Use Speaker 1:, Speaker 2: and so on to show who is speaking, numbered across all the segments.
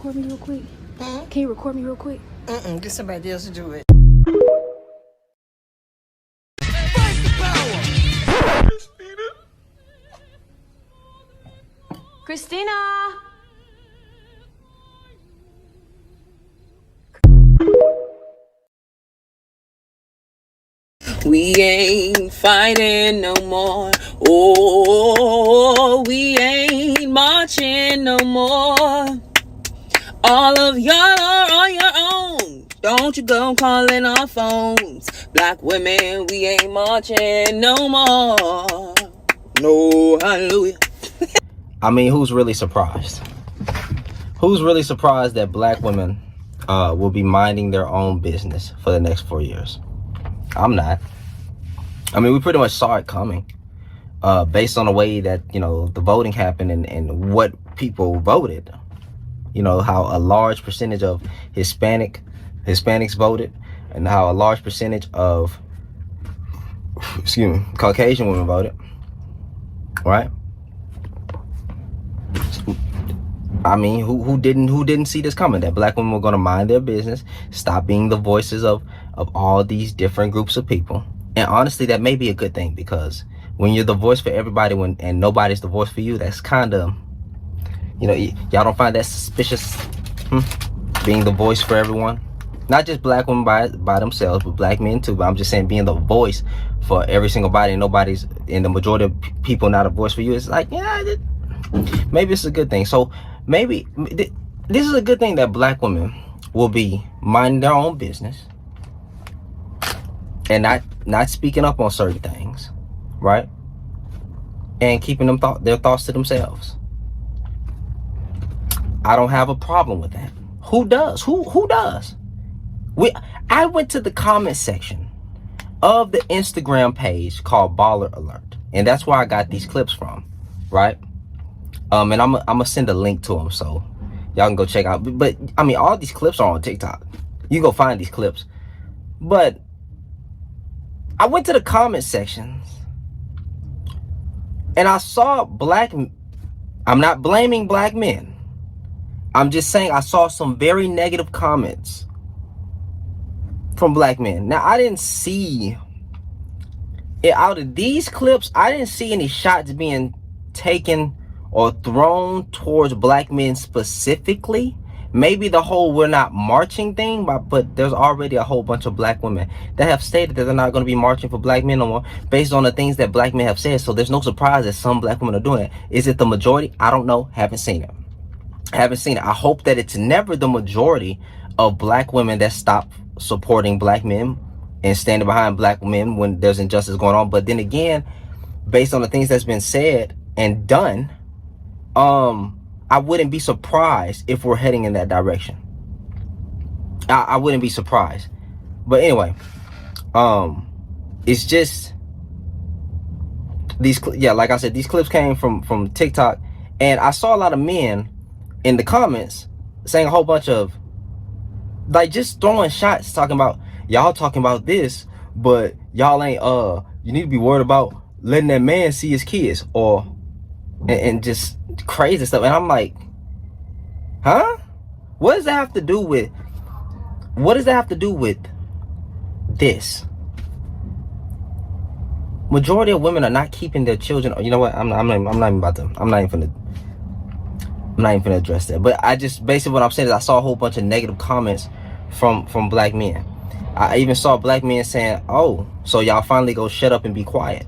Speaker 1: record me real quick? Can you record me real quick?
Speaker 2: Get somebody else to do it.
Speaker 3: Fight the power!
Speaker 1: Christina!
Speaker 4: We ain't fighting no more. Oh, we ain't marching no more. All of y'all are on your own. Don't you go calling our phones. Black women, we ain't marching no more. No, hallelujah.
Speaker 5: I mean, who's really surprised? Who's really surprised that black women will be minding their own business for the next 4 years? I'm not. I mean, we pretty much saw it coming based on the way that, you know, the voting happened and what people voted. You know, how a large percentage of Hispanics voted and how a large percentage of, Caucasian women voted, right? I mean, who didn't see this coming? That black women were going to mind their business, stop being the voices of all these different groups of people. And honestly, that may be a good thing, because when you're the voice for everybody and nobody's the voice for you, that's kind of, you know, y'all don't find that suspicious? Being the voice for everyone, not just black women by themselves, but black men too. But I'm just saying, being the voice for every single body and nobody's, and the majority of people not a voice for you. It's like, yeah, maybe it's a good thing. So maybe this is a good thing, that black women will be minding their own business and not speaking up on certain things, right? And keeping their thoughts to themselves. I don't have a problem with that. Who does? Who does? I went to the comment section of the Instagram page called Baller Alert, and that's where I got these clips from, right? And I'm gonna send a link to them so y'all can go check out. But I mean, all these clips are on TikTok. You go find these clips. But I went to the comment sections and I saw I'm not blaming black men. I'm just saying I saw some very negative comments from black men. Now, I didn't see it out of these clips. I didn't see any shots being taken or thrown towards black men specifically. Maybe the whole "we're not marching" thing, but there's already a whole bunch of black women that have stated that they're not going to be marching for black men no more based on the things that black men have said. So there's no surprise that some black women are doing it. Is it the majority? I don't know. Haven't seen it. I hope that it's never the majority of black women that stop supporting black men and standing behind black men when there's injustice going on. But then again, based on the things that's been said and done, I wouldn't be surprised if we're heading in that direction. I wouldn't be surprised. But anyway, it's just these, like I said, these clips came from TikTok, and I saw a lot of men in the comments saying a whole bunch of, like, just throwing shots, talking about, y'all talking about this, but y'all ain't, you need to be worried about letting that man see his kids, or and just crazy stuff. And I'm like, huh? What does that have to do with this? Majority of women are not keeping their children. You know what? I'm not even gonna address that. But I just, basically what I'm saying is, I saw a whole bunch of negative comments from black men. I even saw black men saying, "Oh, so y'all finally go shut up and be quiet.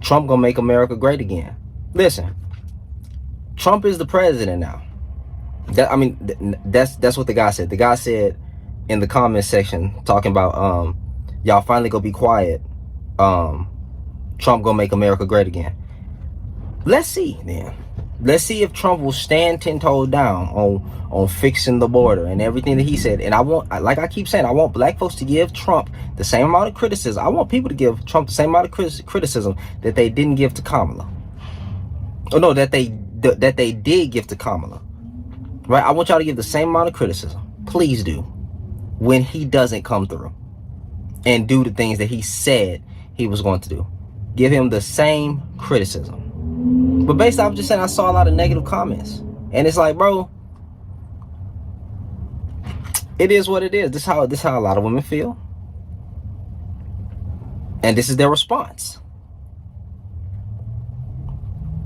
Speaker 5: Trump gonna make America great again." Listen, Trump is the president now. That's what the guy said. The guy said in the comment section, talking about, y'all finally go be quiet. Trump gonna make America great again. Let's see, man. Let's see if Trump will stand 10 toes down on fixing the border and everything that he said. And I want, like I keep saying, I want black folks to give Trump the same amount of criticism. I want people to give Trump the same amount of criticism that they didn't give to Kamala. Oh no, that they did give to Kamala. Right? I want y'all to give the same amount of criticism. Please do. When he doesn't come through and do the things that he said he was going to do. Give him the same criticism. But basically, I'm just saying, I saw a lot of negative comments. And it's like, bro, it is what it is. This is how a lot of women feel. And this is their response.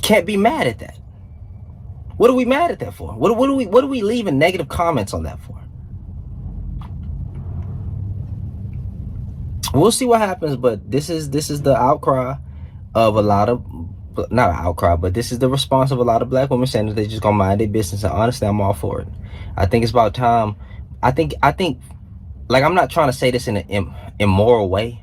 Speaker 5: Can't be mad at that. What are we mad at that for? What are we leaving negative comments on that for? We'll see what happens, but this is the outcry of a lot of, not an outcry, but this is the response of a lot of black women saying that they just gonna mind their business. And honestly, I'm all for it. I think it's about time. I think like, I'm not trying to say this in an immoral way,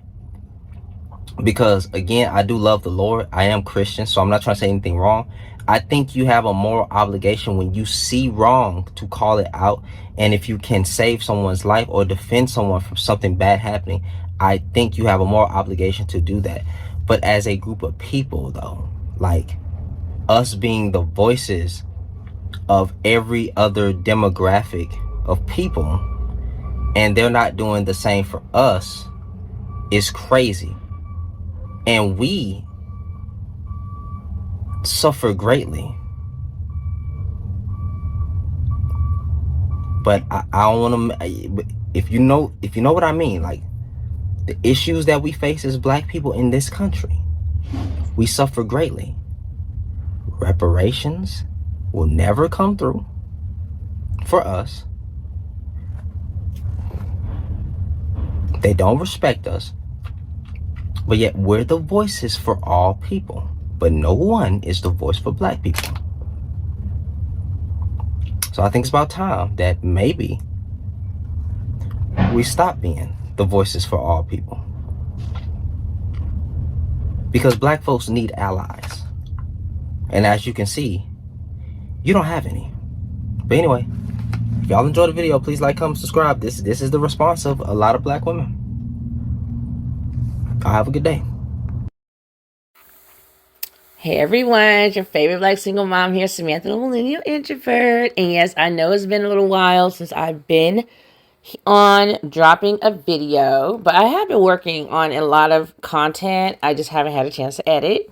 Speaker 5: because again, I do love the Lord. I am Christian, so I'm not trying to say anything wrong. I think you have a moral obligation when you see wrong to call it out. And if you can save someone's life or defend someone from something bad happening, I think you have a moral obligation to do that. But as a group of people, though, like us being the voices of every other demographic of people, and they're not doing the same for us, is crazy. And we suffer greatly. But I don't want to, if you know what I mean, like the issues that we face as black people in this country, we suffer greatly. Reparations will never come through for us. They don't respect us. But yet we're the voices for all people. But no one is the voice for black people. So I think it's about time that maybe we stop being the voices for all people. Because black folks need allies. And as you can see, you don't have any. But anyway, if y'all enjoyed the video, please like, comment, subscribe. This is the response of a lot of black women. Y'all have a good day.
Speaker 4: Hey everyone, it's your favorite black single mom here, Samantha the Millennial Introvert. And yes, I know it's been a little while since I've been on dropping a video, but I have been working on a lot of content. I just haven't had a chance to edit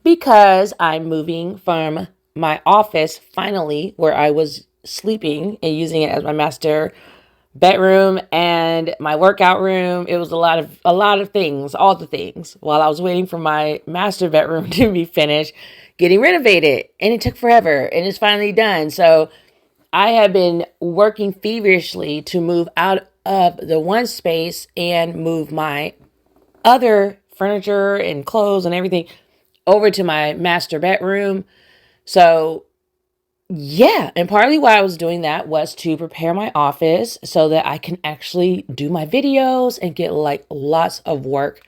Speaker 4: because I'm moving from my office finally, where I was sleeping and using it as my master bedroom and my workout room. It was a lot of things, all the things, while I was waiting for my master bedroom to be finished getting renovated, and it took forever, and it's finally done. So I have been working feverishly to move out of the one space and move my other furniture and clothes and everything over to my master bedroom. So yeah, and partly why I was doing that was to prepare my office so that I can actually do my videos and get like lots of work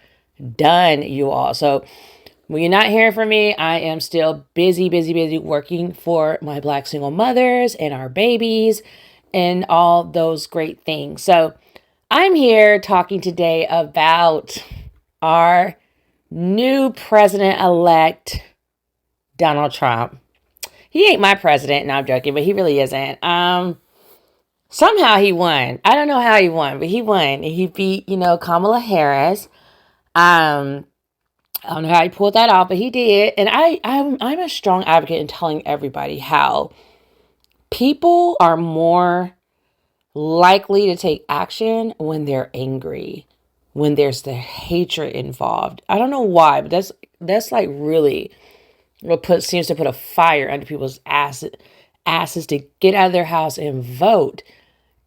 Speaker 4: done, you all. So when you're not hearing from me, I am still busy working for my black single mothers and our babies and all those great things. So I'm here talking today about our new president-elect, Donald Trump. He ain't my president. No, I'm joking, but he really isn't. Somehow he won. I don't know how he won, but he won. He beat, Kamala Harris. I don't know how he pulled that off, but he did. And I'm a strong advocate in telling everybody how people are more likely to take action when they're angry, when there's the hatred involved. I don't know why, but that's like really what seems to put a fire under people's asses to get out of their house and vote.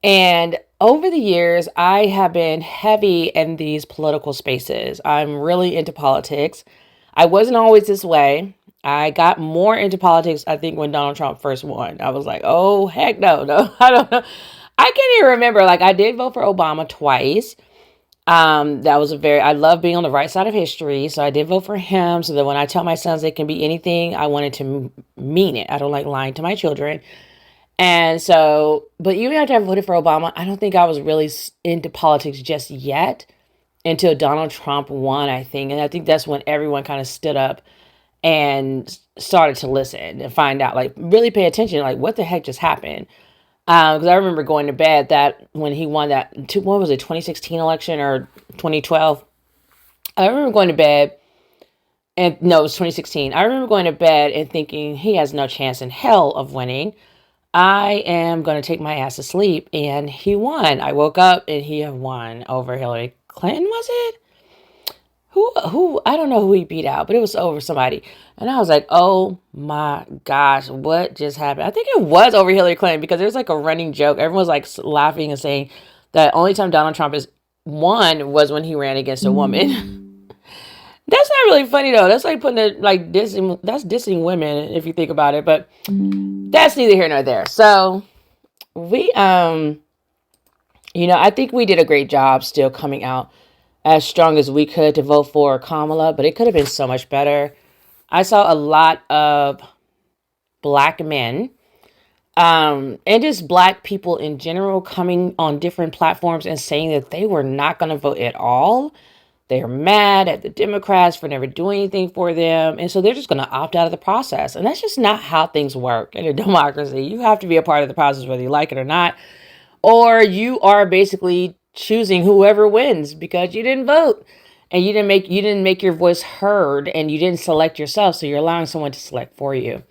Speaker 4: And over the years, I have been heavy in these political spaces. I'm really into politics. I wasn't always this way. I got more into politics, I think, when Donald Trump first won. I was like, oh, heck no, I don't know. I can't even remember. Like, I did vote for Obama twice. I love being on the right side of history. So I did vote for him so that when I tell my sons they can be anything, I wanted to mean it. I don't like lying to my children. And so, but even after I voted for Obama, I don't think I was really into politics just yet until Donald Trump won, I think. And I think that's when everyone kind of stood up and started to listen and find out, like really pay attention, like what the heck just happened. Because I remember going to bed that when he won that, what was it, 2016 election or 2012? I remember going to bed
Speaker 6: And no, it was 2016. I remember going to bed and thinking he has no chance in hell of winning. I am going to take my ass to sleep. And he won. I woke up and he had won over Hillary Clinton, was it? Who, I don't know who he beat out, but it was over somebody. And I was like, oh my gosh, what just happened? I think it was over Hillary Clinton because there was like a running joke. Everyone was like laughing and saying that only time Donald Trump is won was when he ran against a woman. That's not really funny though. That's like putting it like dissing. That's dissing women if you think about it. But that's neither here nor there. So we, I think we did a great job still coming out as strong as we could to vote for Kamala, but it could have been so much better. I saw a lot of Black men, and just Black people in general coming on different platforms and saying that they were not going to vote at all. They're mad at the Democrats for never doing anything for them. And so they're just going to opt out of the process. And that's just not how things work in a democracy. You have to be a part of the process, whether you like it or not, or you are basically choosing whoever wins because you didn't vote and you didn't make your voice heard and you didn't select yourself. So you're allowing someone to select for you.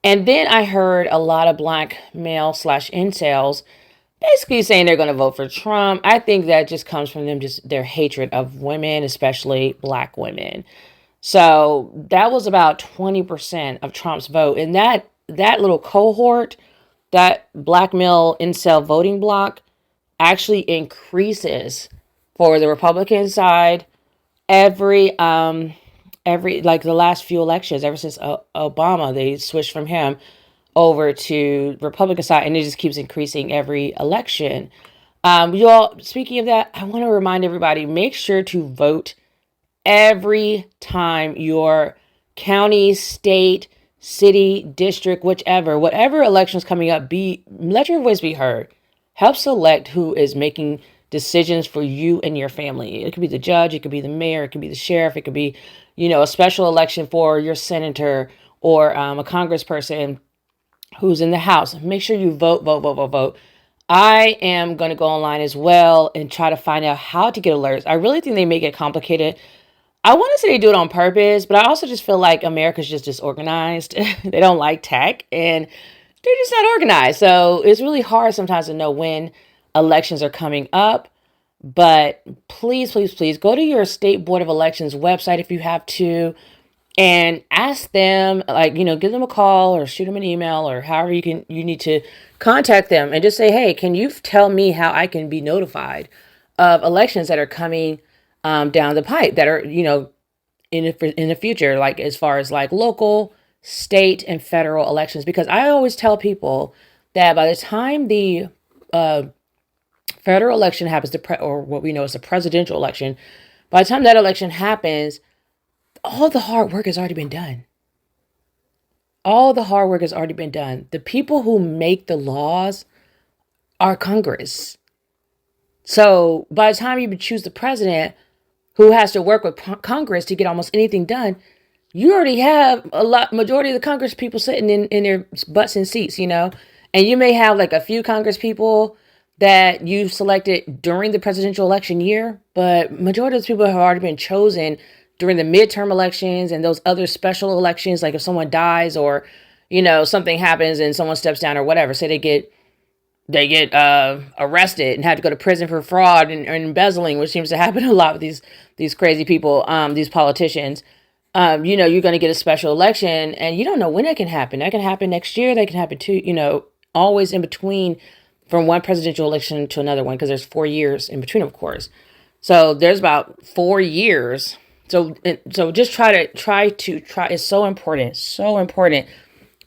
Speaker 6: And then I heard a lot of Black male / incels basically saying they're going to vote for Trump. I think that just comes from them, just their hatred of women, especially Black women. So that was about 20% of Trump's vote. And that little cohort, that Black male incel voting bloc, actually increases for the Republican side every like the last few elections, ever since Obama, they switched from him over to Republican side, and it just keeps increasing every election. You all, speaking of that, I want to remind everybody, make sure to vote every time your county, state, city, district, whatever elections coming up, let your voice be heard. Help select who is making decisions for you and your family. It could be the judge, it could be the mayor, it could be the sheriff, it could be, a special election for your senator or a congressperson who's in the House. Make sure you vote. I am going to go online as well and try to find out how to get alerts. I really think they make it complicated. I want to say they do it on purpose, but I also just feel like America's just disorganized. They don't like tech and they're just not organized. So it's really hard sometimes to know when elections are coming up. But please go to your state board of elections website if you have to and ask them, give them a call or shoot them an email or however you need to contact them and just say, hey, can you tell me how I can be notified of elections that are coming down the pipe that are, in the future, like as far as like local, state, and federal elections? Because I always tell people that by the time the federal election happens, or what we know as a presidential election, by the time that election happens, all the hard work has already been done. The people who make the laws are Congress. So by the time you choose the president who has to work with Congress to get almost anything done, you already have majority of the Congress people sitting in their butts in seats, and you may have like a few Congress people that you selected during the presidential election year, but majority of those people have already been chosen during the midterm elections and those other special elections. Like if someone dies or, something happens and someone steps down or whatever, say they get arrested and have to go to prison for fraud and embezzling, which seems to happen a lot with these crazy people, these politicians. You're going to get a special election and you don't know when that can happen. That can happen next year. That can happen too, always in between from one presidential election to another one, because there's 4 years in between, of course. So there's about 4 years. So just try. It's so important.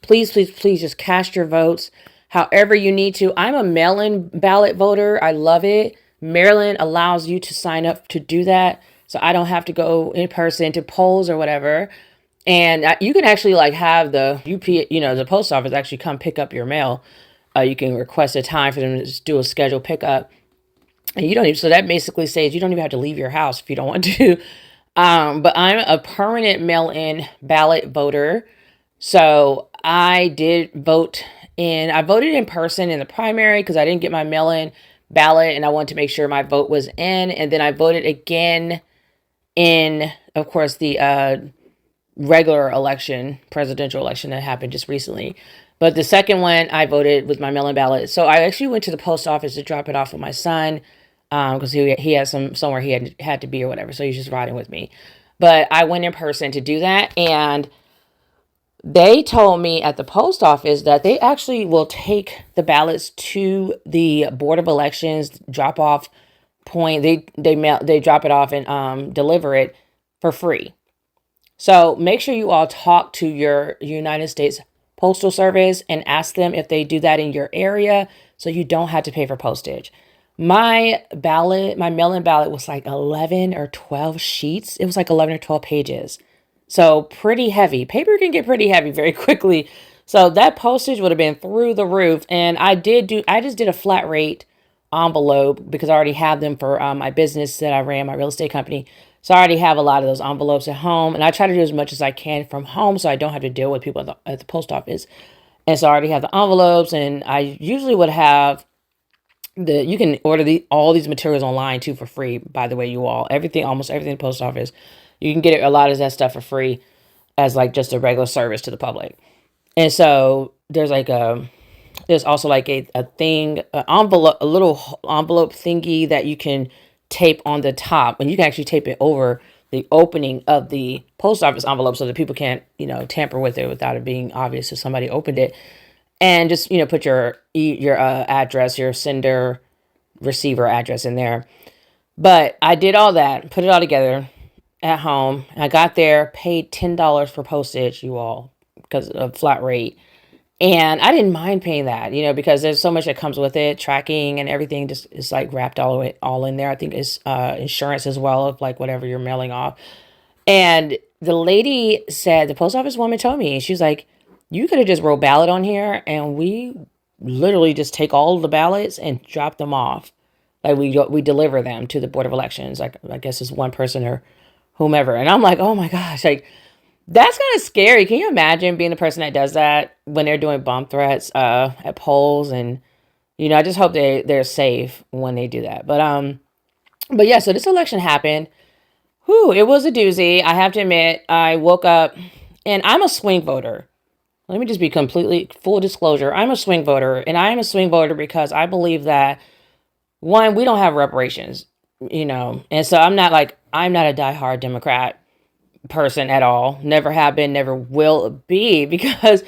Speaker 6: Please just cast your votes however you need to. I'm a mail-in ballot voter. I love it. Maryland allows you to sign up to do that. So I don't have to go in person to polls or whatever. And you can actually have the the post office actually come pick up your mail. You can request a time for them to just do a scheduled pickup. And so that basically says you don't even have to leave your house if you don't want to. But I'm a permanent mail-in ballot voter. So I did vote I voted in person in the primary because I didn't get my mail-in ballot and I wanted to make sure my vote was in. And then I voted again in, of course, the regular election, presidential election that happened just recently. But the second one, I voted with my mail-in ballot. So I actually went to the post office to drop it off with my son because he had somewhere he had to be or whatever. So he's just riding with me. But I went in person to do that, and they told me at the post office that they actually will take the ballots to the Board of Elections drop off point. They drop it off and deliver it for free. So make sure you all talk to your United States Postal Service and ask them if they do that in your area so you don't have to pay for postage. My mail-in ballot was like 11 or 12 sheets. It was like 11 or 12 pages. So pretty heavy. Paper can get pretty heavy very quickly. So that postage would have been through the roof. And I just did a flat rate envelope because I already have them for my business that I ran, my real estate company. So I already have a lot of those envelopes at home, and I try to do as much as I can from home so I don't have to deal with people at the post office. And so I already have the envelopes, and I usually would have you can order all these materials online too for free, by the way, you all. Almost everything in the post office. You can get a lot of that stuff for free as like just a regular service to the public. And so there's also like a envelope, a little envelope thingy that you can tape on the top, and you can actually tape it over the opening of the post office envelope so that people can't, tamper with it without it being obvious if somebody opened it. And just, put your address, your sender receiver address in there. But I did all that, put it all together at home. I got there, paid $10 for postage, you all, because of flat rate. And I didn't mind paying that, because there's so much that comes with it, tracking and everything just is like wrapped all in there. I think it's insurance as well of like whatever you're mailing off. And the lady said, the post office woman told me, she was like, you could have just wrote ballot on here and we literally just take all of the ballots and drop them off. Like we deliver them to the Board of Elections. Like I guess it's one person or whomever. And I'm like, oh my gosh, like that's kind of scary. Can you imagine being the person that does that when they're doing bomb threats at polls? And, I just hope they're safe when they do that. But yeah, so this election happened. Whew, it was a doozy. I have to admit, I woke up and I'm a swing voter. Let me just be completely full disclosure. I'm a swing voter, and I am a swing voter because I believe that, one, we don't have reparations, and so I'm not a diehard Democrat person at all. Never have been, never will be, because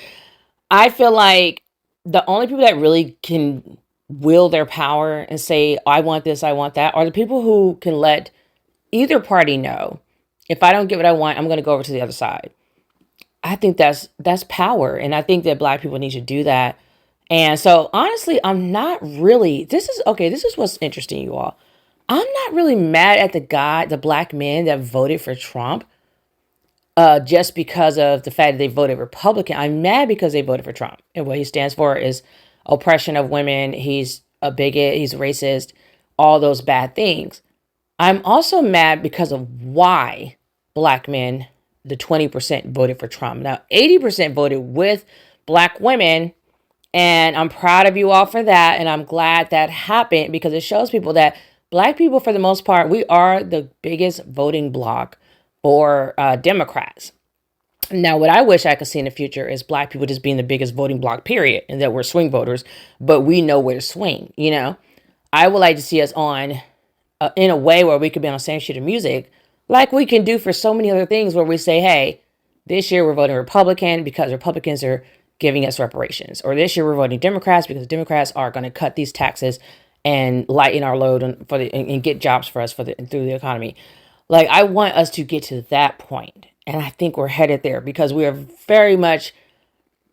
Speaker 6: I feel like the only people that really can wield their power and say, I want this, I want that, are the people who can let either party know, if I don't get what I want, I'm going to go over to the other side. I think that's power. And I think that Black people need to do that. And so honestly, I'm not really, this is what's interesting, you all. I'm not really mad at the Black men that voted for Trump just because of the fact that they voted Republican. I'm mad because they voted for Trump. And what he stands for is oppression of women. He's a bigot. He's racist. All those bad things. I'm also mad because of why Black men, the 20% voted for Trump. Now, 80% voted with Black women. And I'm proud of you all for that. And I'm glad that happened because it shows people that Black people, for the most part, we are the biggest voting bloc for Democrats. Now, what I wish I could see in the future is Black people just being the biggest voting bloc, period, and that we're swing voters, but we know where to swing, I would like to see us on, in a way where we could be on the same sheet of music, like we can do for so many other things where we say, hey, this year we're voting Republican because Republicans are giving us reparations. Or this year we're voting Democrats because Democrats are going to cut these taxes and lighten our load and get jobs for us through the economy. Like, I want us to get to that point. And I think we're headed there because we are very much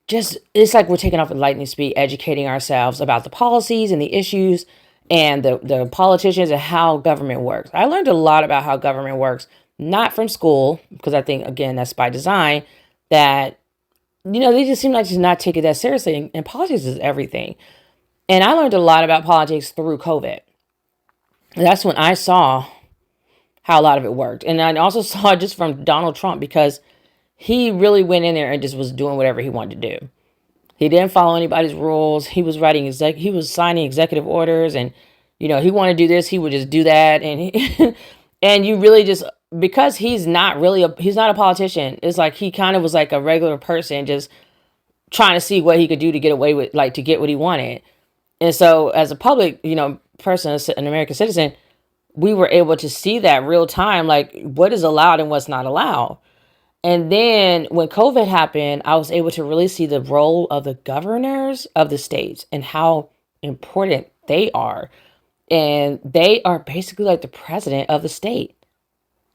Speaker 6: it's like we're taking off at lightning speed, educating ourselves about the policies and the issues and the politicians and how government works. I learned a lot about how government works, not from school, because I think, again, that's by design, that, they just seem like just not take it that seriously. And politics is everything. And I learned a lot about politics through COVID. That's when I saw how a lot of it worked. And I also saw just from Donald Trump, because he really went in there and just was doing whatever he wanted to do. He didn't follow anybody's rules. He was signing executive orders, and he wanted to do this, he would just do that. And And you really just, because he's not really he's not a politician. It's like he kind of was like a regular person just trying to see what he could do to get away with, like, to get what he wanted. And so as a public, person, an American citizen, we were able to see that real time, like what is allowed and what's not allowed. And then when COVID happened, I was able to really see the role of the governors of the states and how important they are. And they are basically like the president of the state.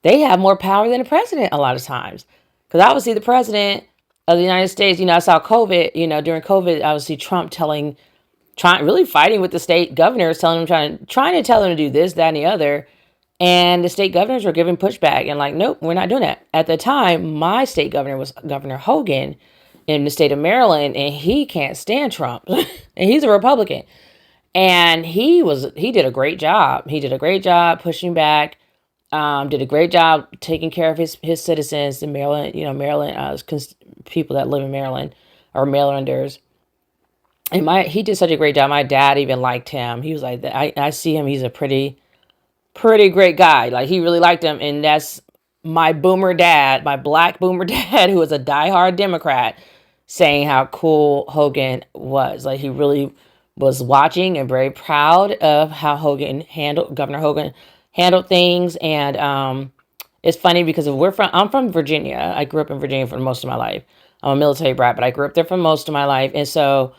Speaker 6: They have more power than the president a lot of times. Because obviously the president of the United States, I saw COVID, during COVID, obviously Trump really fighting with the state governors, trying to tell them to do this, that, and the other. And the state governors were giving pushback and like, nope, we're not doing that. At the time, my state governor was Governor Hogan in the state of Maryland, and he can't stand Trump. And he's a Republican. And he did a great job. He did a great job pushing back, did a great job taking care of his citizens in Maryland, people that live in Maryland or Marylanders. And he did such a great job. My dad even liked him. He was like, I see him. He's a pretty great guy. Like, he really liked him. And that's my boomer dad, my black boomer dad, who was a diehard Democrat, saying how cool Hogan was. Like, he really was watching and very proud of how Governor Hogan handled things. And it's funny because I'm from Virginia. I grew up in Virginia for most of my life. I'm a military brat, but I grew up there for most of my life. And so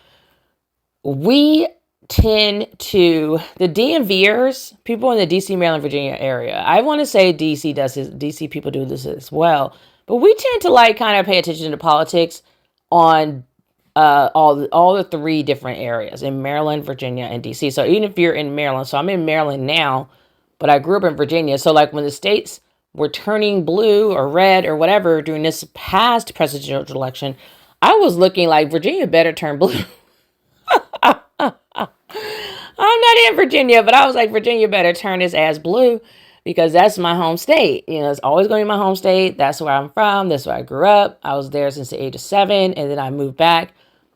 Speaker 6: we tend to, the DMVers, people in the DC, Maryland, Virginia area, I want to say DC people do this as well, but we tend to like kind of pay attention to politics on all the three different areas in Maryland, Virginia, and DC. So even if you're in Maryland, so I'm in Maryland now, but I grew up in Virginia. So like when the states were turning blue or red or whatever during this past presidential election, I was looking like Virginia better turn blue. I'm not in Virginia, but I was like, Virginia better turn this ass blue, because that's my home state. It's always going to be my home state. That's where I'm from. That's where I grew up. I was there since the age of 7, and then I moved back.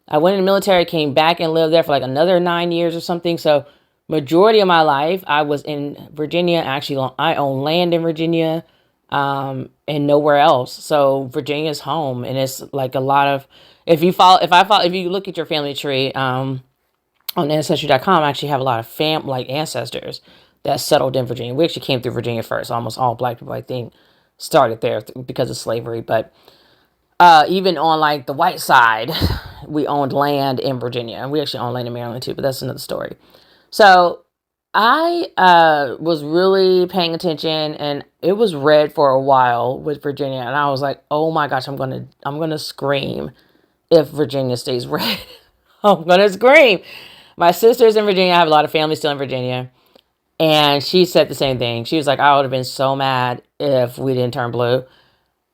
Speaker 6: I went in the military, came back and lived there for like another 9 years or something. So majority of my life, I was in Virginia. Actually, I own land in Virginia, and nowhere else. So Virginia's home, and it's like a lot of, if you look at your family tree, on Ancestry.com, I actually have a lot of ancestors that settled in Virginia. We actually came through Virginia first. Almost all black people, I think, started there because of slavery. But even on like the white side, we owned land in Virginia. And we actually own land in Maryland too, but that's another story. So I was really paying attention, and it was red for a while with Virginia. And I was like, oh my gosh, I'm gonna scream if Virginia stays red. I'm gonna scream. My sister's in Virginia. I have a lot of family still in Virginia. And she said the same thing. She was like, I would have been so mad if we didn't turn blue.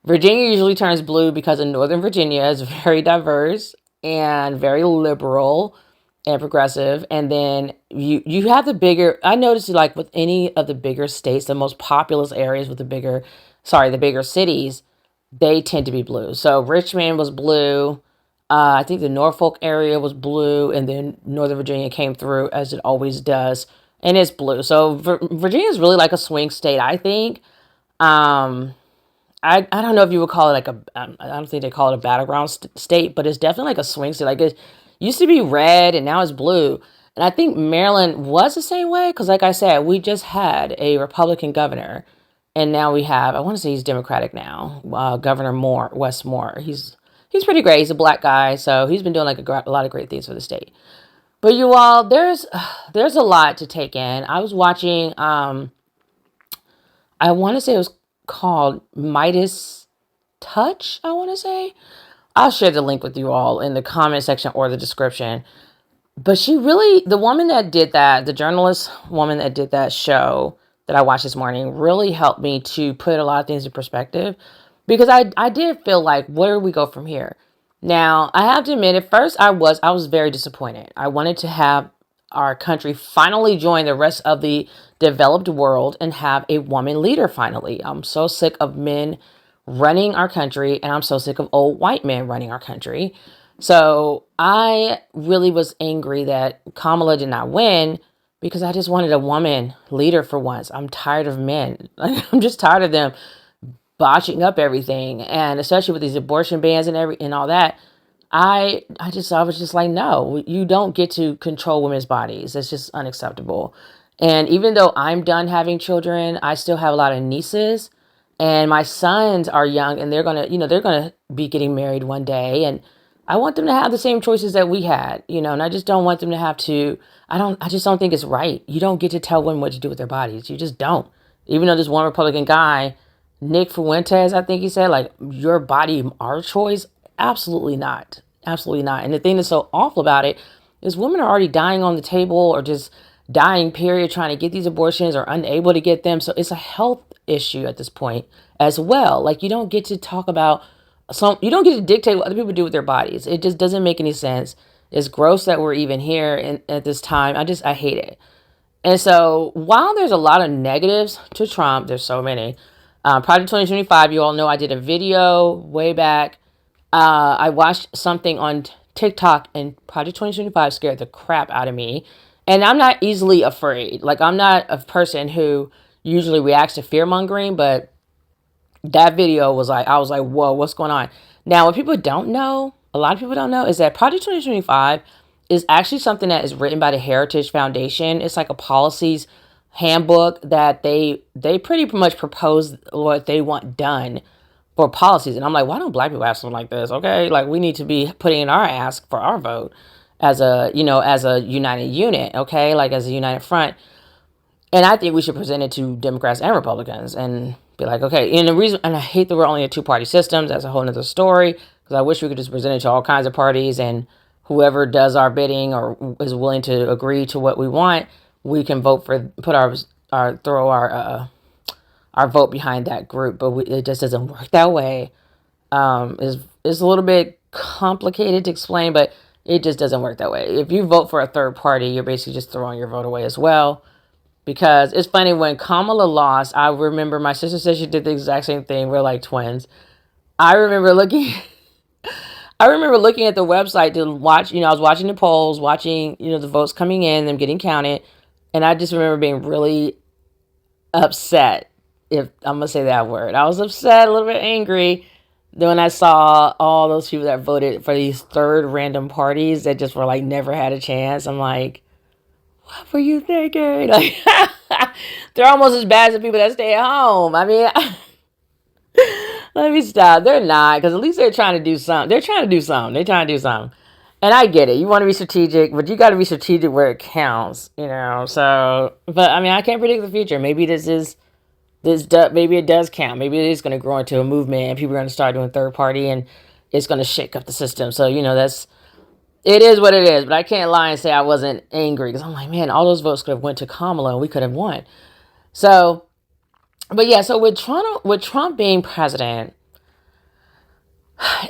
Speaker 6: Virginia usually turns blue because in Northern Virginia is very diverse and very liberal and progressive. And then you have I noticed like with any of the bigger states, the most populous areas with the bigger cities, they tend to be blue. So Richmond was blue. I think the Norfolk area was blue, and then Northern Virginia came through, as it always does, and it's blue. So Virginia is really like a swing state, I think. I don't know if you would call it like I don't think they call it a battleground state, but it's definitely like a swing state. Like, it used to be red, and now it's blue. And I think Maryland was the same way, because like I said, we just had a Republican governor, and now we have, I want to say he's Democratic now, Governor Wes Moore. He's pretty great. He's a black guy, so he's been doing like a lot of great things for the state. But you all, there's a lot to take in. I was watching, I want to say it was called Midas Touch, I want to say. I'll share the link with you all in the comment section or the description. But the woman that did that, the journalist woman that did that show that I watched this morning, really helped me to put a lot of things in perspective. Because I did feel like, where do we go from here? Now, I have to admit, at first I was very disappointed. I wanted to have our country finally join the rest of the developed world and have a woman leader finally. I'm so sick of men running our country, and I'm so sick of old white men running our country. So I really was angry that Kamala did not win, because I just wanted a woman leader for once. I'm tired of men. I'm just tired of them botching up everything, and especially with these abortion bans and all that. I was just like, no, you don't get to control women's bodies. It's just unacceptable. And even though I'm done having children, I still have a lot of nieces, and my sons are young, and they're gonna be getting married one day, and I want them to have the same choices that we had, and I just don't want them to have to. I just don't think it's right. You don't get to tell women what to do with their bodies. You just don't. Even though this one Republican guy, Nick Fuentes, I think he said, like, your body, our choice. Absolutely not. Absolutely not. And the thing that's so awful about it is women are already dying on the table, or just dying, period, trying to get these abortions, or unable to get them. So it's a health issue at this point as well. Like, you don't get to talk about you don't get to dictate what other people do with their bodies. It just doesn't make any sense. It's gross that we're even here at this time. I hate it. And so while there's a lot of negatives to Trump, there's so many. Project 2025, you all know I did a video way back. I watched something on TikTok, and Project 2025 scared the crap out of me. And I'm not easily afraid. Like, I'm not a person who usually reacts to fear mongering, but that video was like, I was like, whoa, what's going on? Now, what people don't know, a lot of people don't know, is that Project 2025 is actually something that is written by the Heritage Foundation. It's like a policies handbook that they pretty much propose what they want done for policies. And I'm like, why don't black people have something like this? Okay, like, we need to be putting in our ask for our vote as a united unit, okay, like as a united front. And I think we should present it to Democrats and Republicans and be like, okay, and the reason, and I hate that we're only a two-party system. That's a whole nother story, because I wish we could just present it to all kinds of parties, and whoever does our bidding or is willing to agree to what we want, we can vote for, throw our vote behind that group. But it just doesn't work that way. It's a little bit complicated to explain, but it just doesn't work that way. If you vote for a third party, you're basically just throwing your vote away as well. Because it's funny, when Kamala lost, I remember my sister said she did the exact same thing. We're like twins. I remember looking at the website to watch, I was watching the polls, watching, the votes coming in, them getting counted. And I just remember being really upset, if I'm going to say that word. I was upset, a little bit angry. Then when I saw all those people that voted for these third random parties that just were like, never had a chance, I'm like, what were you thinking? Like, they're almost as bad as the people that stay at home. I mean, let me stop. They're not, because at least they're trying to do something. They're trying to do something. And I get it. You want to be strategic, but you got to be strategic where it counts, So, but I mean, I can't predict the future. Maybe maybe it does count. Maybe it is going to grow into a movement, and people are going to start doing third party, and it's going to shake up the system. So, it is what it is, but I can't lie and say I wasn't angry, because I'm like, man, all those votes could have went to Kamala and we could have won. So, but yeah, so with Trump being president,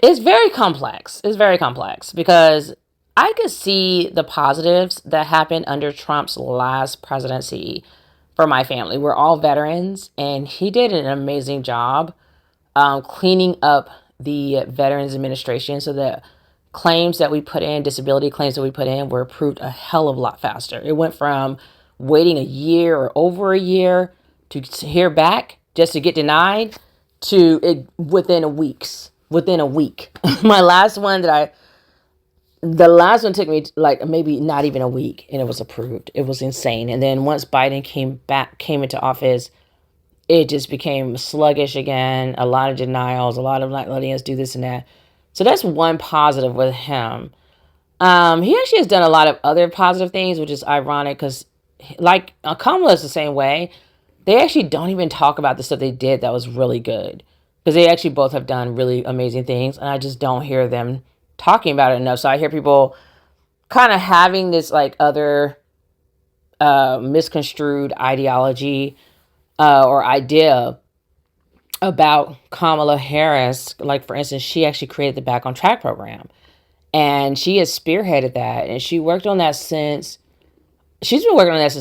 Speaker 6: it's very complex. It's very complex, because I could see the positives that happened under Trump's last presidency for my family. We're all veterans, and he did an amazing job cleaning up the Veterans Administration, so that claims that we put in, disability claims that we put in, were approved a hell of a lot faster. It went from waiting a year or over a year to hear back just to get denied to it within a week. The last one took me like maybe not even a week, and it was approved. It was insane. And then once Biden came into office, it just became sluggish again. A lot of denials, a lot of not letting us do this and that. So that's one positive with him. He actually has done a lot of other positive things, which is ironic, because like Kamala is the same way. They actually don't even talk about the stuff they did that was really good, because they actually both have done really amazing things, and I just don't hear them talking about it enough. So I hear people kind of having this like other misconstrued ideology or idea about Kamala Harris. Like, for instance, she actually created the Back on Track program, and she has spearheaded that, and she's been working on that since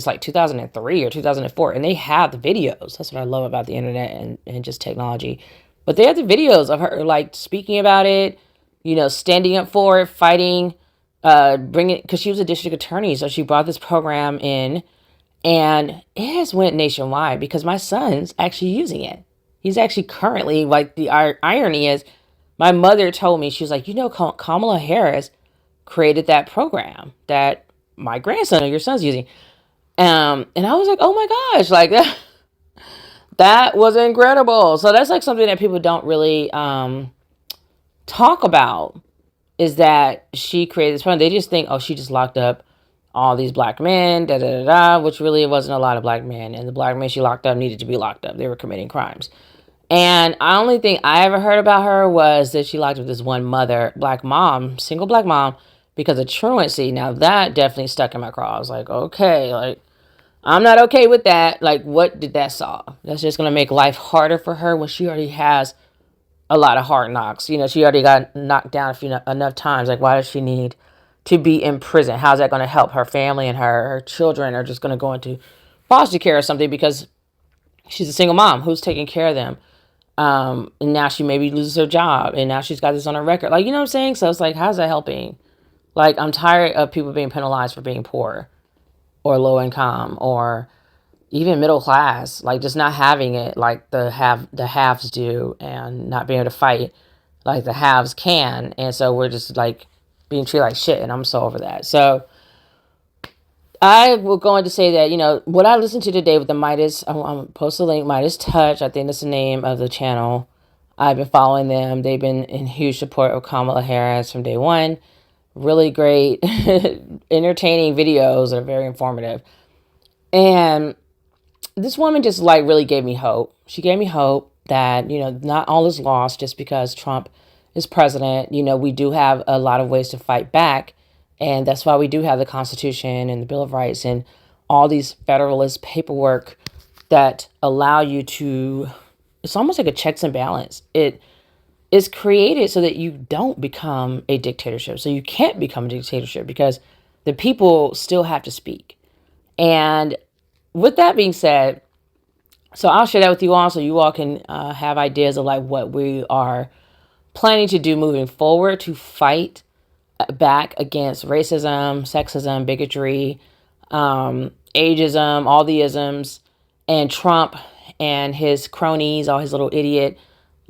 Speaker 6: like 2003 or 2004, and they have the videos. That's what I love about the internet and just technology. But they have the videos of her like speaking about it, standing up for it, fighting, because she was a district attorney, so she brought this program in, And it has went nationwide because my son's actually using it. He's actually currently, like, the irony is, my mother told me, she was like, Kamala Harris created that program that my grandson or your son's using. And I was like, oh my gosh, like that was incredible. So that's like something that people don't really talk about, is that she created this program. They just think, oh, she just locked up all these black men, which really it wasn't a lot of black men. And the black men she locked up needed to be locked up. They were committing crimes. And the only thing I ever heard about her was that she locked up this one mother, black mom, single black mom, because of truancy. Now that definitely stuck in my craw. I was like, okay, like, I'm not okay with that. Like, what did that solve? That's just going to make life harder for her when she already has a lot of hard knocks. You know, she already got knocked down enough times. Like, why does she need to be in prison? How's that going to help her family, and her children are just going to go into foster care or something because she's a single mom who's taking care of them. And now she maybe loses her job, and now she's got this on her record. Like, you know what I'm saying? So it's like, how's that helping? Like, I'm tired of people being penalized for being poor or low income or even middle class, like just not having it like the haves do, and not being able to fight like the haves can. And so we're just like being treated like shit, and I'm so over that. So I will go on to say that, you know, what I listened to today with the Midas, I'm going to post a link, Midas Touch, I think that's the name of the channel. I've been following them. They've been in huge support of Kamala Harris from day one. Really great, entertaining videos that are very informative. And this woman just like really gave me hope. She gave me hope that, you know, not all is lost just because Trump is president. You know, we do have a lot of ways to fight back. And that's why we do have the Constitution and the Bill of Rights and all these Federalist paperwork that allow you to, it's almost like a checks and balance. It is created so that you don't become a dictatorship. So you can't become a dictatorship because the people still have to speak. And with that being said, so I'll share that with you all so you all can have ideas of like what we are planning to do moving forward to fight back against racism, sexism, bigotry, ageism, all the isms, and Trump and his cronies, all his little idiot,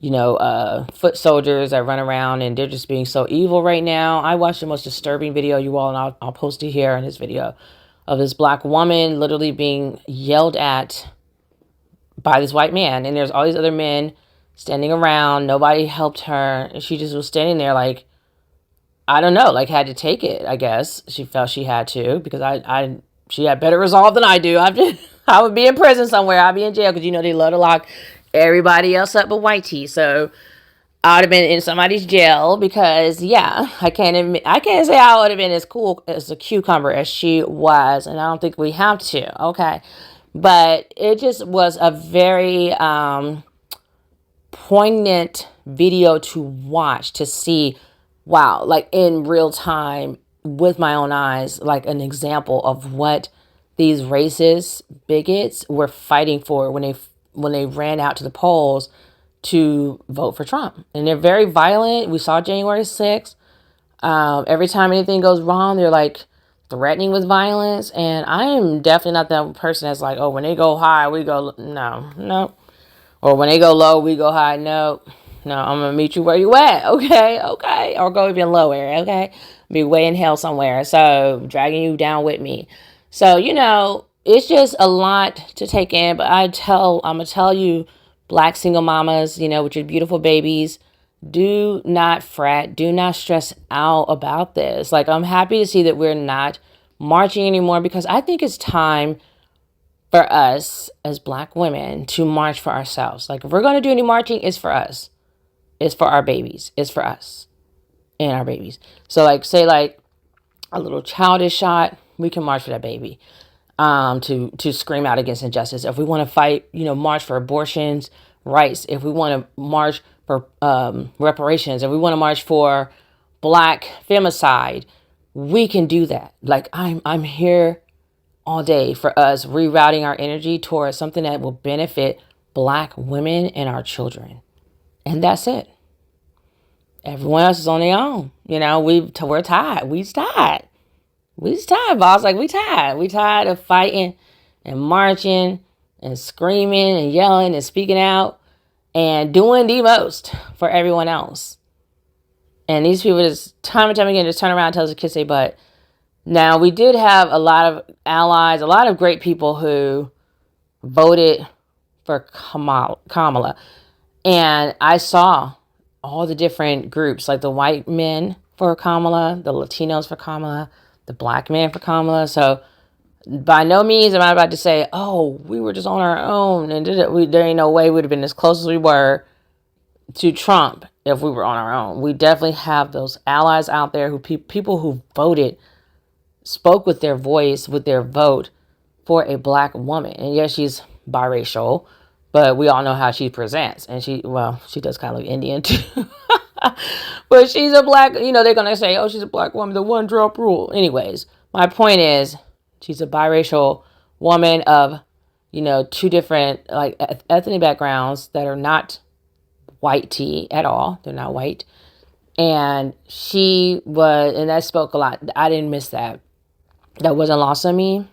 Speaker 6: you know, foot soldiers that run around and they're just being so evil right now. I watched the most disturbing video, you all, and I'll post it here in this video, of this black woman literally being yelled at by this white man. And there's all these other men standing around. Nobody helped her. And she just was standing there like, I don't know, like had to take it, I guess. She felt she had to because she had better resolve than I do. I would be in prison somewhere. I'd be in jail because, you know, they love to lock everybody else up but white tea. So I would have been in somebody's jail because, yeah, I can't say I would have been as cool as a cucumber as she was. And I don't think we have to. Okay. But it just was a very poignant video to watch, to see, wow, like in real time with my own eyes, like an example of what these racist bigots were fighting for when they ran out to the polls to vote for Trump. And they're very violent. We saw January 6th. Every time anything goes wrong, they're like threatening with violence. And I am definitely not that person that's like, oh, when they go high, we go, no. Or when they go low, we go high. No, I'm going to meet you where you at. Okay. Or go even lower. Okay. Be way in hell somewhere. So dragging you down with me. So, you know, it's just a lot to take in. But I'm going to tell you, black single mamas, you know, with your beautiful babies, do not fret. Do not stress out about this. Like, I'm happy to see that we're not marching anymore because I think it's time for us as black women to march for ourselves. Like, if we're going to do any marching, it's for us. It's for our babies. It's for us and our babies. So, like, say, like, a little child is shot, we can march for that baby. To scream out against injustice. If we want to fight, you know, march for abortions rights. If we want to march for reparations. If we want to march for black femicide, we can do that. Like, I'm here all day for us rerouting our energy towards something that will benefit black women and our children. And that's it. Everyone else is on their own. You know, we're tired. We's tired, boss. Like, we tired. We tired of fighting and marching and screaming and yelling and speaking out and doing the most for everyone else. And these people just time and time again just turn around and tell us to kiss their butt. Now, we did have a lot of allies, a lot of great people who voted for Kamala. And I saw all the different groups, like the white men for Kamala, the Latinos for Kamala, the black men for Kamala. So by no means am I about to say, oh, we were just on our own and there ain't no way we would have been as close as we were to Trump if we were on our own. We definitely have those allies out there who people who voted, spoke with their voice, with their vote for a black woman. And yes, she's biracial, but we all know how she presents. And she does kind of look Indian too. But she's a black, they're going to say, oh, she's a black woman, the one drop rule. Anyways, my point is she's a biracial woman of, two different like ethnic backgrounds that are not white tea at all. They're not white. And and that spoke a lot. I didn't miss that. That wasn't lost on me.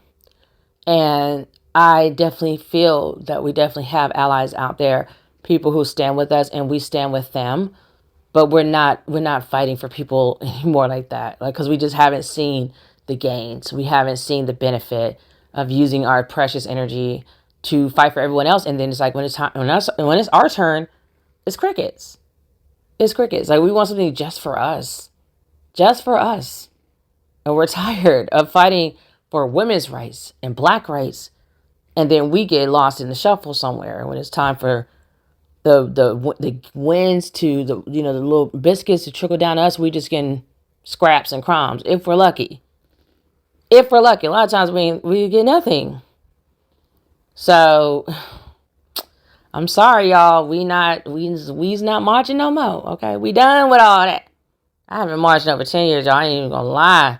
Speaker 6: And I definitely feel that we definitely have allies out there, people who stand with us and we stand with them. But we're not fighting for people anymore like that. Because we just haven't seen the gains. We haven't seen the benefit of using our precious energy to fight for everyone else. And then it's like when it's our turn, it's crickets. It's crickets. Like, we want something just for us. Just for us. And we're tired of fighting for women's rights and black rights. And then we get lost in the shuffle somewhere when it's time for the wins to the little biscuits to trickle down to us. We just getting scraps and crumbs if we're lucky. If we're lucky. A lot of times we get nothing. So I'm sorry, y'all. We's not marching no more. Okay, we done with all that. I haven't marched in over 10 years, y'all. I ain't even gonna lie.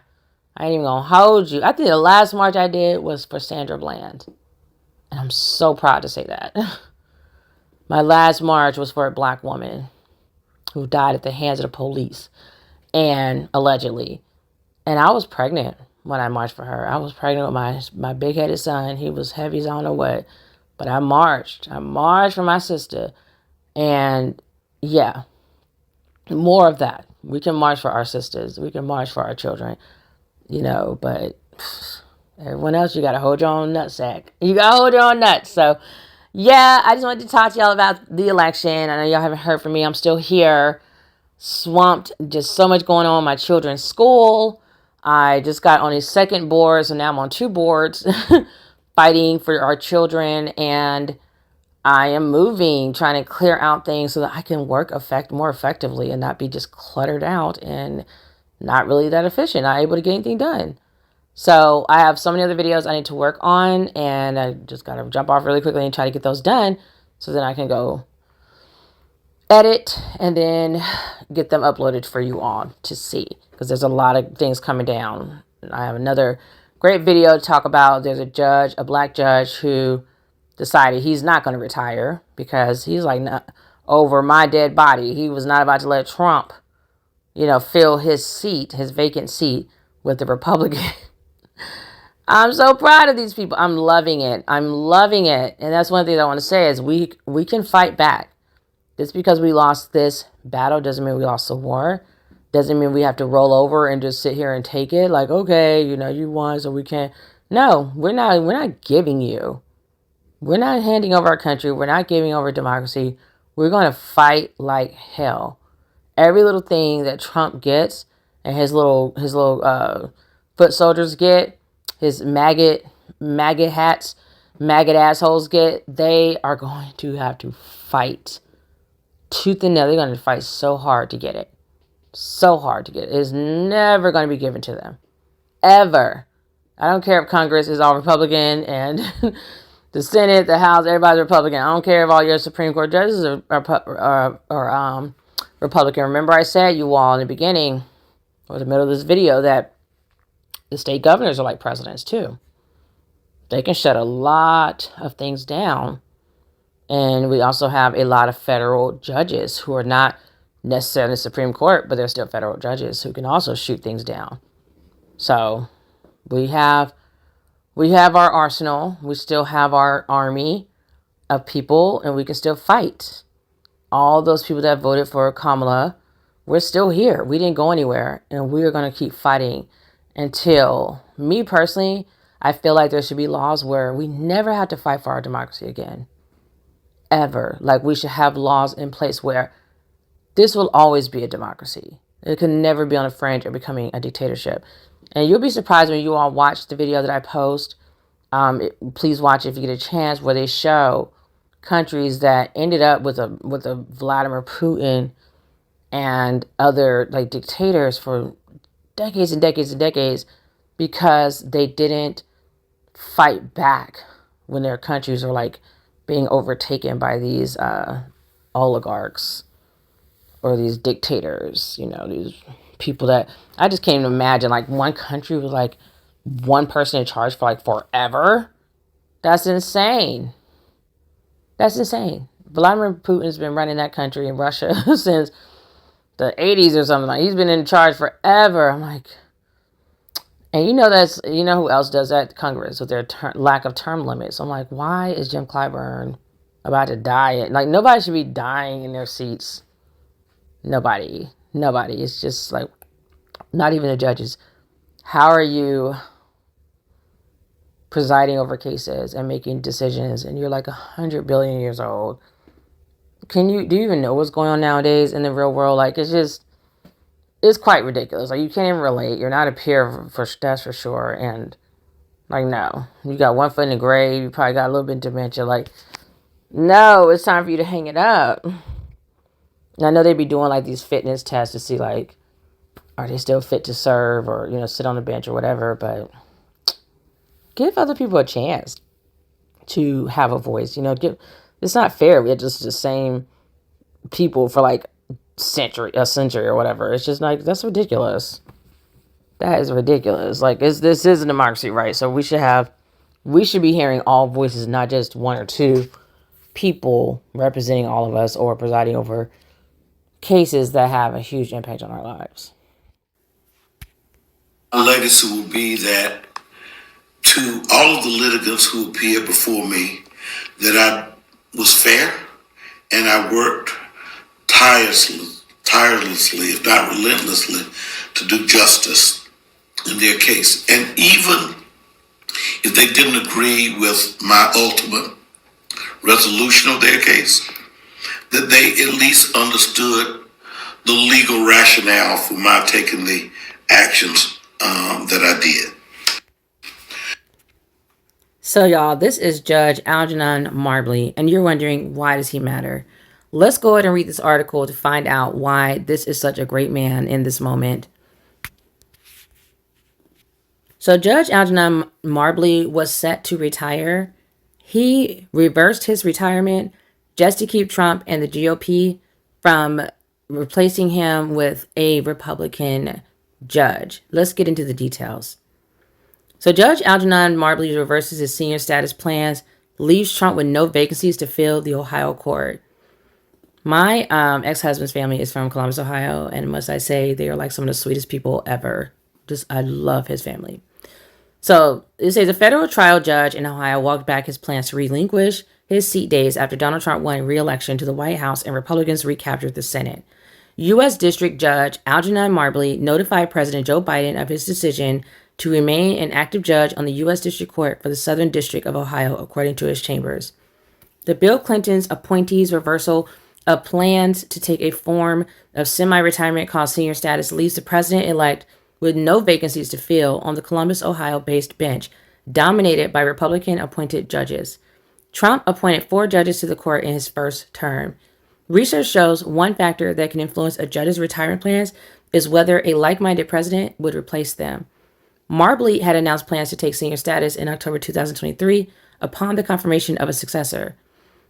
Speaker 6: I ain't even gonna hold you. I think the last march I did was for Sandra Bland. And I'm so proud to say that. My last march was for a black woman who died at the hands of the police, and allegedly. And I was pregnant when I marched for her. I was pregnant with my big-headed son. He was heavy as I don't know what. But I marched. I marched for my sister. And yeah, more of that. We can march for our sisters. We can march for our children. But everyone else, you got to hold your own nutsack. You got to hold your own nuts. So yeah, I just wanted to talk to y'all about the election. I know y'all haven't heard from me. I'm still here, swamped. Just so much going on in my children's school. I just got on a second board, so now I'm on 2 boards fighting for our children. And I am moving, trying to clear out things so that I can work more effectively and not be just cluttered out and not really that efficient, not able to get anything done. So I have so many other videos I need to work on, and I just got to jump off really quickly and try to get those done so then I can go edit and then get them uploaded for you all to see, because there's a lot of things coming down. I have another great video to talk about. There's a black judge who decided he's not going to retire because he's like, over my dead body. He was not about to let Trump, fill his vacant seat with the Republican. I'm so proud of these people. I'm loving it. And that's one thing I want to say is we can fight back. Just because we lost this battle doesn't mean we lost the war. Doesn't mean we have to roll over and just sit here and take it. Like, okay, you won, so we can't. No, we're not giving you. We're not handing over our country. We're not giving over democracy. We're going to fight like hell. Every little thing that Trump gets and his little foot soldiers get, his maggot hats, maggot assholes get, they are going to have to fight tooth and nail. They're going to fight so hard to get it. So hard to get it. It's never going to be given to them. Ever. I don't care if Congress is all Republican and the Senate, the House, everybody's Republican. I don't care if all your Supreme Court judges are Republican. Remember I said, you all, in the beginning, or the middle of this video, that the state governors are like presidents too. They can shut a lot of things down. And we also have a lot of federal judges who are not necessarily the Supreme Court, but they're still federal judges who can also shoot things down. So we have We have our arsenal. We still have our army of people, and we can still fight. All those people that voted for Kamala, we're still here. We didn't go anywhere, and we are going to keep fighting until, me personally, I feel like there should be laws where we never have to fight for our democracy again. Ever. Like, we should have laws in place where this will always be a democracy. It can never be on the fringe of becoming a dictatorship. And you'll be surprised when you all watch the video that I post. Please watch it if you get a chance, where they show countries that ended up with a Vladimir Putin and other like dictators for decades and decades and decades, because they didn't fight back when their countries are like being overtaken by these oligarchs or these dictators, these people that I just can't even imagine. Like, one country with like one person in charge for like forever. That's insane. That's insane. Vladimir Putin's been running that country in Russia since the 80s or something. Like, he's been in charge forever. I'm like, and you know who else does that? Congress, with their lack of term limits. I'm like, why is Jim Clyburn about to die? Like, nobody should be dying in their seats. Nobody. It's just like, not even the judges. How are you presiding over cases and making decisions, and you're like 100 billion years old? Do you even know what's going on nowadays in the real world? Like, it's quite ridiculous. Like, you can't even relate. You're not a peer for that's for sure. And like, no, you got one foot in the grave. You probably got a little bit of dementia. Like, no, it's time for you to hang it up. And I know they'd be doing like these fitness tests to see like, are they still fit to serve, or sit on the bench or whatever. But give other people a chance to have a voice. It's not fair. We're just the same people for like a century or whatever. It's just like, that's ridiculous. That is ridiculous. Like, this is a democracy, right? So we should be hearing all voices, not just one or two people representing all of us or presiding over cases that have a huge impact on our lives.
Speaker 3: My legacy will be that, to all of the litigants who appeared before me, that I was fair and I worked tirelessly, if not relentlessly, to do justice in their case. And even if they didn't agree with my ultimate resolution of their case, that they at least understood the legal rationale for my taking the actions that I did.
Speaker 6: So, y'all, this is Judge Algernon Marbley, and you're wondering, why does he matter? Let's go ahead and read this article to find out why this is such a great man in this moment. So, Judge Algernon Marbley was set to retire. He reversed his retirement just to keep Trump and the GOP from replacing him with a Republican judge. Let's get into the details. So Judge Algernon Marbley reverses his senior status plans, leaves Trump with no vacancies to fill the Ohio court. My ex-husband's family is from Columbus, Ohio, and must I say, they are like some of the sweetest people ever. I love his family. So it says a federal trial judge in Ohio walked back his plans to relinquish his seat days after Donald Trump won re-election to the White House and Republicans recaptured the Senate. U.S. District Judge Algernon Marbley notified President Joe Biden of his decision to remain an active judge on the U.S. District Court for the Southern District of Ohio, according to his chambers. The Bill Clinton's appointee's reversal of plans to take a form of semi-retirement called senior status leaves the president-elect with no vacancies to fill on the Columbus, Ohio-based bench, dominated by Republican-appointed judges. Trump appointed 4 judges to the court in his first term. Research shows one factor that can influence a judge's retirement plans is whether a like-minded president would replace them. Marbley had announced plans to take senior status in October 2023 upon the confirmation of a successor.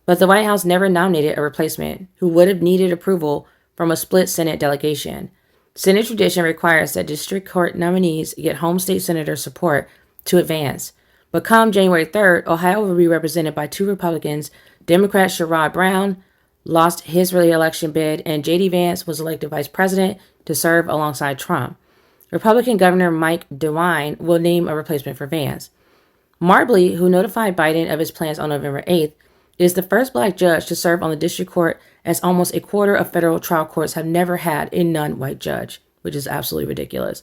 Speaker 6: But the White House never nominated a replacement who would have needed approval from a split Senate delegation. Senate tradition requires that district court nominees get home state senator support to advance. But come January 3rd, Ohio will be represented by 2 Republicans. Democrat Sherrod Brown lost his re-election bid, and J.D. Vance was elected vice president to serve alongside Trump. Republican Governor Mike DeWine will name a replacement for Vance. Marbley, who notified Biden of his plans on November 8th, is the first black judge to serve on the district court, as almost a quarter of federal trial courts have never had a non-white judge, which is absolutely ridiculous.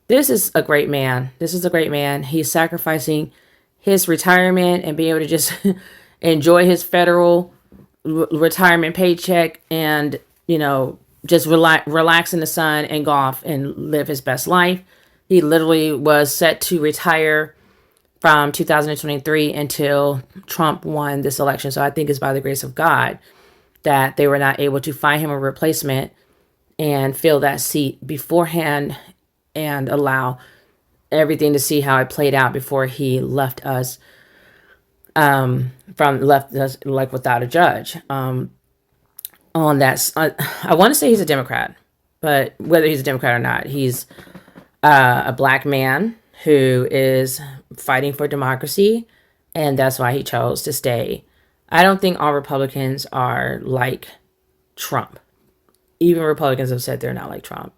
Speaker 6: This is a great man. This is a great man. He's sacrificing his retirement and being able to just enjoy his federal retirement paycheck and, you know, just relax in the sun and golf and live his best life. He literally was set to retire from 2023 until Trump won this election. So I think it's by the grace of God that they were not able to find him a replacement and fill that seat beforehand and allow everything to see how it played out before he left us like without a judge. On that, I want to say he's a Democrat, but whether he's a Democrat or not, he's a black man who is fighting for democracy, and that's why he chose to stay. I don't think all Republicans are like Trump. Even Republicans have said they're not like Trump.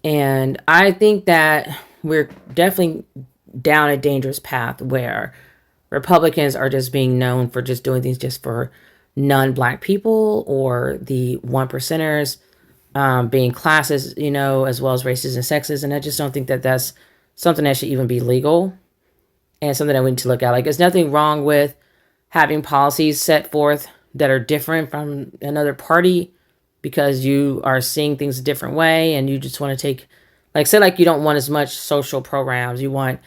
Speaker 6: And I think that we're definitely down a dangerous path where Republicans are just being known for just doing things just for non-black people or the one percenters, being classes, you know, as well as races and sexes. And I just don't think that that's something that should even be legal and something that we need to look at. Like, there's nothing wrong with having policies set forth that are different from another party because you are seeing things a different way and you just want to take, like, say, like, you don't want as much social programs. You want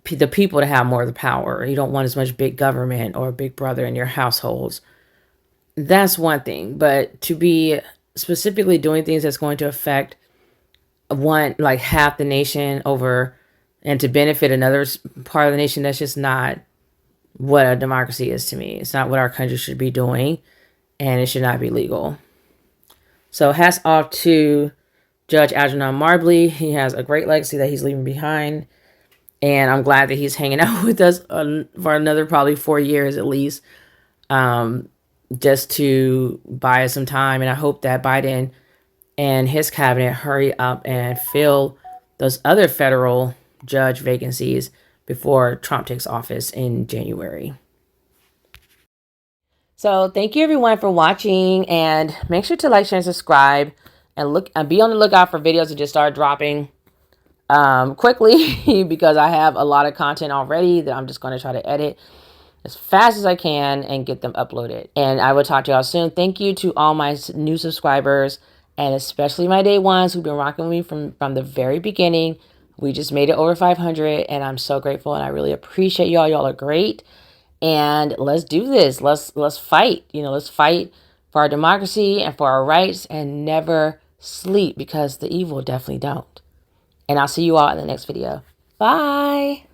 Speaker 6: the people to have more of the power. You don't want as much big government or big brother in your households. That's one thing. But to be specifically doing things that's going to affect like half the nation over and to benefit another part of the nation, that's just not what a democracy is to me. It's not what our country should be doing, and it should not be legal. So hats off to Judge Algernon Marbley. He has a great legacy that he's leaving behind, and I'm glad that he's hanging out with us for another probably 4 years at least, just to buy us some time. And I hope that Biden and his cabinet hurry up and fill those other federal judge vacancies before Trump takes office in January. So thank you everyone for watching, and make sure to like, share, and subscribe, and be on the lookout for videos that just start dropping quickly because I have a lot of content already that I'm just going to try to edit as fast as I can and get them uploaded. And I will talk to y'all soon. Thank you to all my new subscribers, and especially my day ones who've been rocking with me from the very beginning. We just made it over 500, and I'm so grateful, and I really appreciate y'all. Y'all are great, and let's do this. Let's fight. You know, let's fight for our democracy and for our rights, and never sleep, because the evil definitely don't. And I'll see you all in the next video. Bye.